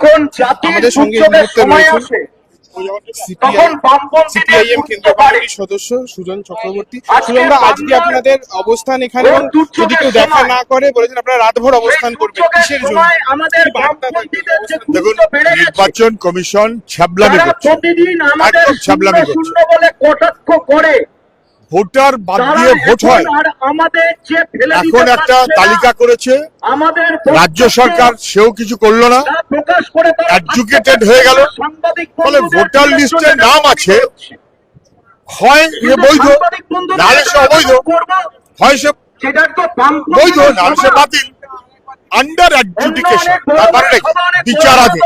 যখন জাতির দুর্যোগের সময় আসে তখন সিপিআইএম কেন্দ্রীয় কমিটির সদস্য সুজন চক্রবর্তী। সুজনদা, আজকে আপনাদের অবস্থান এখানে, এবং যদি কেউ দেখা না করে বলেছেন আপনারা রাতভর অবস্থান করবেন, কিসের জন্য? দেখুন, নির্বাচন কমিশন ছ্যাবলামি করছে, একদম ছ্যাবলামি করছে। বলে কটাক্ষ করে ভোটার বাদ দিয়ে ভোট হয়। এখন একটা তালিকা করেছে রাজ্য সরকার, সেও কিছু করলো না, এডুকেটেড হয়ে গেল। ফলে ভোটার লিস্টে নাম আছে, হয় সে বৈধ, নাহলে সে অবৈধ, হয় সে বৈধ, নাহলে সে বাতিল। আন্ডার অ্যাডজুডিকেশন, তার মানে বিচারাধীন,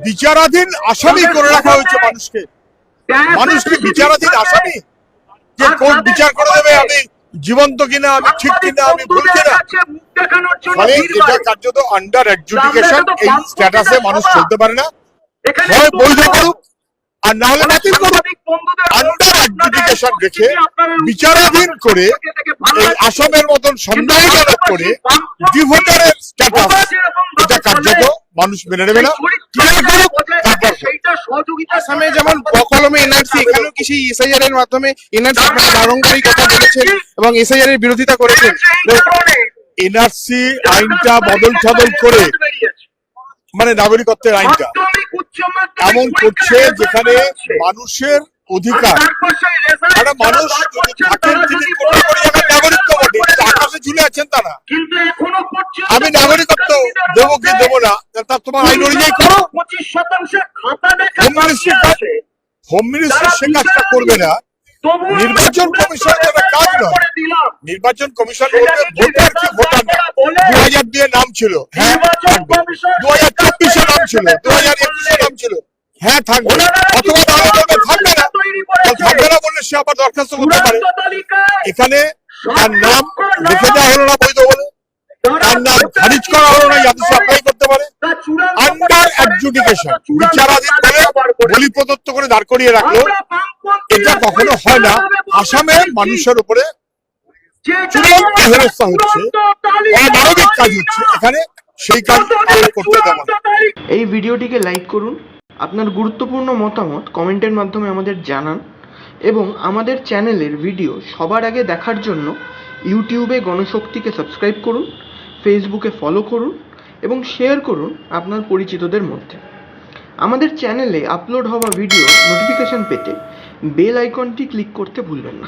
বিচারাধীন আসামি করে রাখা হয়েছে মানুষকে। মানুষকে বিচারাধীন আসামি, যে কোর্ট বিচার করে দেবে আমি জীবন্ত কিনা, আমি ঠিক কিনা, আমি ভুল কিনা। মানে এটা কার্যত আন্ডার অ্যাডজুডিকেশন। এই স্ট্যাটাসে মানুষ চলতে পারে না, হয় বৈধ করুক আর না হলে বাতিল করুক। আন্ডার অ্যাডজুডিকেশন রেখে বিচারাধীন করে এই আসামের মতন সন্দেহজনক করে ডিভোটারের স্ট্যাটাস, এটা কার্যত মানুষ মেনে নেবে না। আসামে যেমন বকলমে এনআরসি, এখানেও কি সেই এসআইআর এর মাধ্যমে এনআরসি বারংবারই কথা বলেছেন এবং এসআইআর এর বিরোধিতা করেছেন? এনআরসি আইনটা বদল ঠদল করে, মানে নাগরিকত্বের আইনটা এমন করছে যেখানে মানুষের অধিকার, একটা মানুষ যদি থাকেন তিনি নাগরিকত্ব বটে, আকাশে ঝুলে আছেন তারা, আমি নাগরিকত্ব দেবো কি দেবো না তা তোমার আইন অনুযায়ী করো। হোম মিনিস্টার সে কাজটা করবে না, নির্বাচন কমিশন কাজ নয়। নির্বাচন কমিশন বলবে ভোটার কি ভোটার না। 2000 দিয়ে নাম ছিল, হ্যাঁ থাকবে। 2024 নাম ছিল, 2021 নাম ছিল, হ্যাঁ থাকবে। অথবা তাহলে বলবে থাকবে না, থাকবে না বললে সে আবার দরখাস্ত করতে পারে। এখানে তার নাম লিখে দেওয়া হলো না বৈধ বলে, তার নাম খারিজ করা হলো না, যাতে সে অ্যাপ্লাই করতে পারে। আন্ডার অ্যাডজুডিকেশন, বিচারাধীন করে বলি প্রদত্ত করে দাঁড় করিয়ে রাখলো। এটা কখনো হয় না। আসামের মানুষের উপরে চূড়ান্ত হেনস্থা হচ্ছে, অমানবিক কাজ হচ্ছে এখানে, সেই কাজ করতে দেব না। এই ভিডিওটিকে লাইক করুন, আপনার গুরুত্বপূর্ণ মতামত কমেন্টের মাধ্যমে আমাদের জানান এবং আমাদের চ্যানেলের ভিডিও সবার আগে দেখার জন্য ইউটিউবে গণশক্তিকে সাবস্ক্রাইব করুন, ফেসবুকে ফলো করুন এবং শেয়ার করুন আপনার পরিচিতদের মধ্যে। আমাদের চ্যানেলে আপলোড হওয়া ভিডিও নোটিফিকেশন পেতে বেল আইকনটি ক্লিক করতে ভুলবেন না।